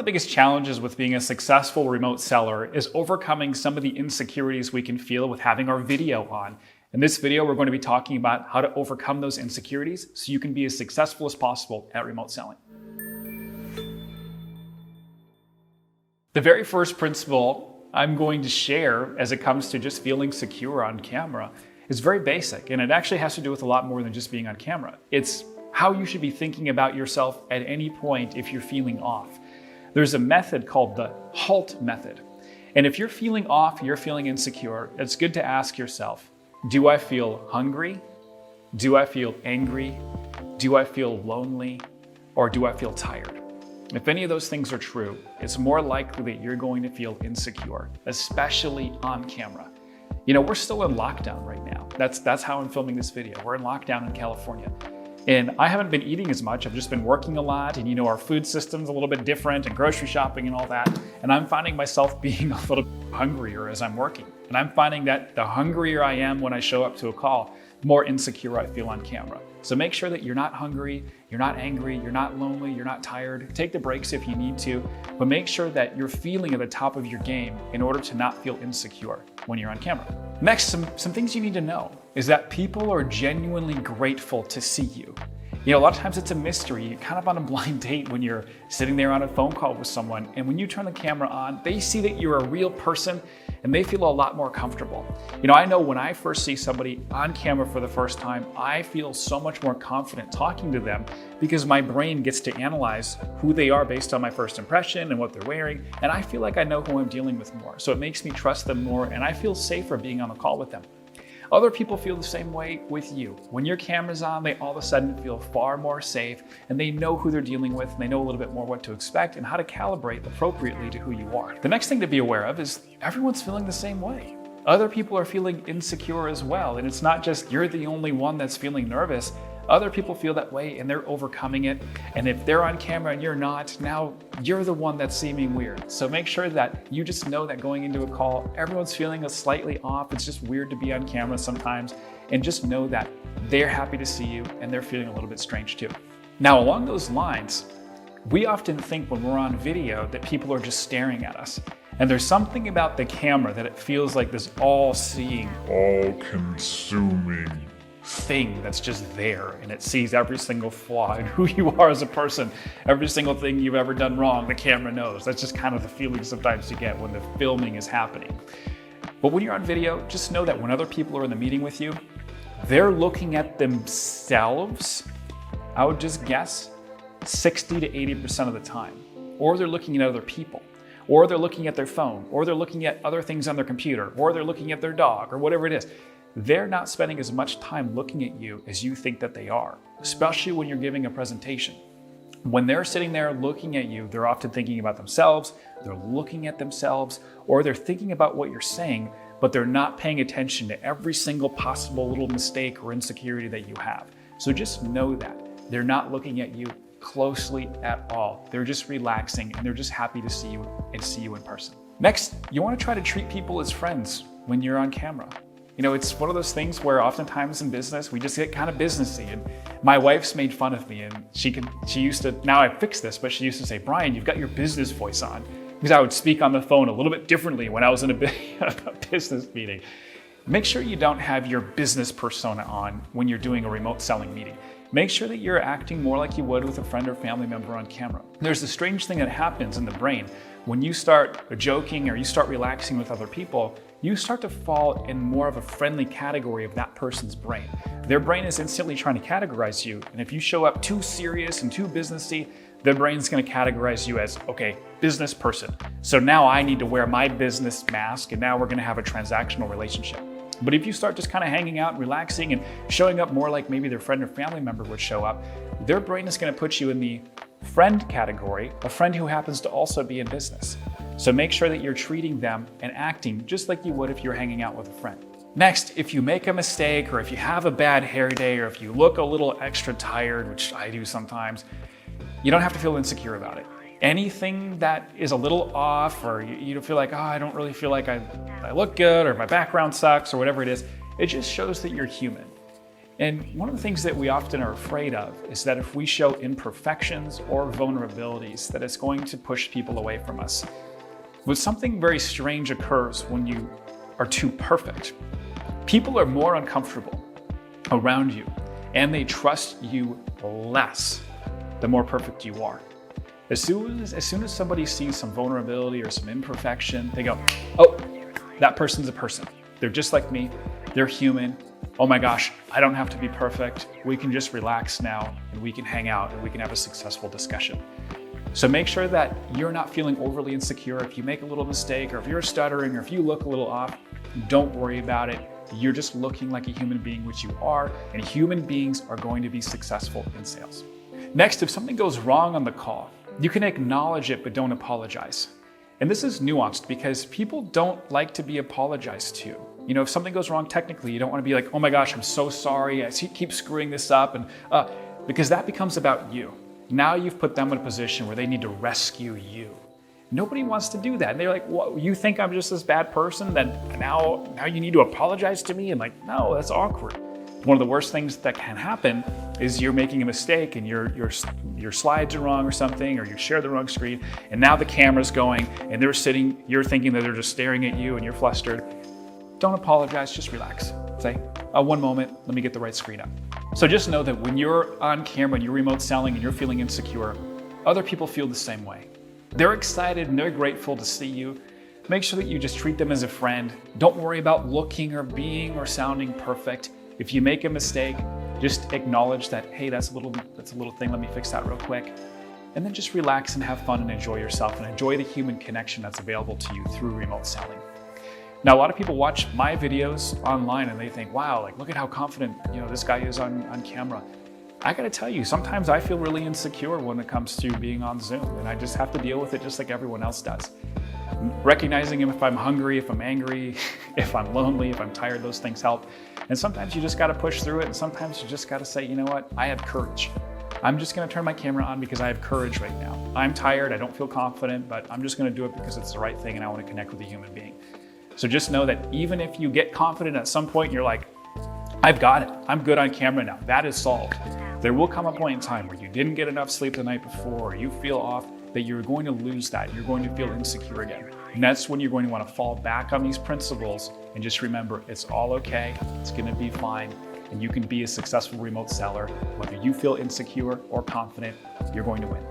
the biggest challenges with being a successful remote seller is overcoming some of the insecurities we can feel with having our video on. In this video, we're going to be talking about how to overcome those insecurities so you can be as successful as possible at remote selling. The very first principle I'm going to share as it comes to just feeling secure on camera is very basic, and it actually has to do with a lot more than just being on camera. It's how you should be thinking about yourself at any point if you're feeling off. There's a method called the Halt Method. And if you're feeling off, you're feeling insecure, it's good to ask yourself, do I feel hungry? Do I feel angry? Do I feel lonely? Or do I feel tired? If any of those things are true, it's more likely that you're going to feel insecure, especially on camera. You know, we're still in lockdown right now. That's how I'm filming this video. We're in lockdown in California. And I haven't been eating as much. I've just been working a lot, and our food system's a little bit different, and grocery shopping and all that. And I'm finding myself being a little hungrier as I'm working. And I'm finding that the hungrier I am when I show up to a call, the more insecure I feel on camera. So make sure that you're not hungry, you're not angry, you're not lonely, you're not tired. Take the breaks if you need to, but make sure that you're feeling at the top of your game in order to not feel insecure when you're on camera. Next, some things you need to know is that people are genuinely grateful to see you. A lot of times it's a mystery. You're kind of on a blind date when you're sitting there on a phone call with someone, and when you turn the camera on, they see that you're a real person and they feel a lot more comfortable. I know when I first see somebody on camera for the first time, I feel so much more confident talking to them because my brain gets to analyze who they are based on my first impression and what they're wearing, and I feel like I know who I'm dealing with more. So it makes me trust them more, and I feel safer being on the call with them. Other people feel the same way with you. When your camera's on, they all of a sudden feel far more safe, and they know who they're dealing with, and they know a little bit more what to expect and how to calibrate appropriately to who you are. The next thing to be aware of is everyone's feeling the same way. Other people are feeling insecure as well, and it's not just you're the only one that's feeling nervous. Other people feel that way and they're overcoming it. And if they're on camera and you're not, now you're the one that's seeming weird. So make sure that you just know that going into a call, everyone's feeling a slightly off. It's just weird to be on camera sometimes. And just know that they're happy to see you and they're feeling a little bit strange too. Now, along those lines, we often think when we're on video that people are just staring at us. And there's something about the camera that it feels like this all-seeing, all-consuming thing that's just there, and it sees every single flaw in who you are as a person. Every single thing you've ever done wrong, the camera knows. That's just kind of the feeling sometimes you get when the filming is happening. But when you're on video, just know that when other people are in the meeting with you, they're looking at themselves, I would just guess, 60 to 80% of the time. Or they're looking at other people. Or they're looking at their phone. Or they're looking at other things on their computer. Or they're looking at their dog, or whatever it is. They're not spending as much time looking at you as you think that they are, especially when you're giving a presentation. When they're sitting there looking at you, they're often thinking about themselves, they're looking at themselves, or they're thinking about what you're saying, but they're not paying attention to every single possible little mistake or insecurity that you have. So just know that. They're not looking at you closely at all. They're just relaxing and they're just happy to see you and see you in person. Next, you want to try to treat people as friends when you're on camera. It's one of those things where oftentimes in business, we just get kind of businessy. And my wife's made fun of me, and she used to, now I fixed this, but she used to say, Brian, you've got your business voice on. Because I would speak on the phone a little bit differently when I was in a business meeting. Make sure you don't have your business persona on when you're doing a remote selling meeting. Make sure that you're acting more like you would with a friend or family member on camera. There's a strange thing that happens in the brain. When you start joking or you start relaxing with other people, you start to fall in more of a friendly category of that person's brain. Their brain is instantly trying to categorize you, and if you show up too serious and too businessy, their brain's going to categorize you as, okay, business person. So now I need to wear my business mask, and now we're going to have a transactional relationship. But if you start just kind of hanging out and relaxing and showing up more like maybe their friend or family member would show up, their brain is going to put you in the friend category, a friend who happens to also be in business. So make sure that you're treating them and acting just like you would if you're hanging out with a friend. Next, if you make a mistake, or if you have a bad hair day, or if you look a little extra tired, which I do sometimes, you don't have to feel insecure about it. Anything that is a little off, or you don't feel like, oh, I don't really feel like I look good, or my background sucks, or whatever it is, it just shows that you're human. And one of the things that we often are afraid of is that if we show imperfections or vulnerabilities, that it's going to push people away from us. But something very strange occurs when you are too perfect. People are more uncomfortable around you, and they trust you less the more perfect you are. As soon as somebody sees some vulnerability or some imperfection, they go, oh, that person's a person. They're just like me. They're human. Oh my gosh, I don't have to be perfect. We can just relax now and we can hang out and we can have a successful discussion. So make sure that you're not feeling overly insecure. If you make a little mistake or if you're stuttering or if you look a little off, don't worry about it. You're just looking like a human being, which you are, and human beings are going to be successful in sales. Next, if something goes wrong on the call, you can acknowledge it, but don't apologize. And this is nuanced because people don't like to be apologized to. You know, if something goes wrong technically, you don't want to be like, oh my gosh, I'm so sorry, I keep screwing this up, and because that becomes about you. Now you've put them in a position where they need to rescue you. Nobody wants to do that. And they're like, what, you think I'm just this bad person? Then now you need to apologize to me? And like, no, that's awkward. One of the worst things that can happen is you're making a mistake and your slides are wrong or something, or you share the wrong screen, and now the camera's going and they're sitting, you're thinking that they're just staring at you and you're flustered. Don't apologize, just relax. Say, one moment, let me get the right screen up. So just know that when you're on camera and you're remote selling and you're feeling insecure, other people feel the same way. They're excited and they're grateful to see you. Make sure that you just treat them as a friend. Don't worry about looking or being or sounding perfect. If you make a mistake, just acknowledge that, hey, that's a little thing, let me fix that real quick. And then just relax and have fun and enjoy yourself and enjoy the human connection that's available to you through remote selling. Now, a lot of people watch my videos online and they think, wow, like look at how confident, this guy is on camera. I gotta tell you, sometimes I feel really insecure when it comes to being on Zoom, and I just have to deal with it just like everyone else does. Recognizing if I'm hungry, if I'm angry, if I'm lonely, if I'm tired, those things help. And sometimes you just gotta push through it, and sometimes you just gotta say, you know what, I have courage. I'm just gonna turn my camera on because I have courage right now. I'm tired, I don't feel confident, but I'm just gonna do it because it's the right thing and I wanna connect with a human being. So just know that even if you get confident at some point, you're like, I've got it, I'm good on camera now, that is solved. There will come a point in time where you didn't get enough sleep the night before, or you feel off, that you're going to lose that. You're going to feel insecure again. And that's when you're going to want to fall back on these principles and just remember, it's all okay, it's going to be fine, and you can be a successful remote seller. Whether you feel insecure or confident, you're going to win.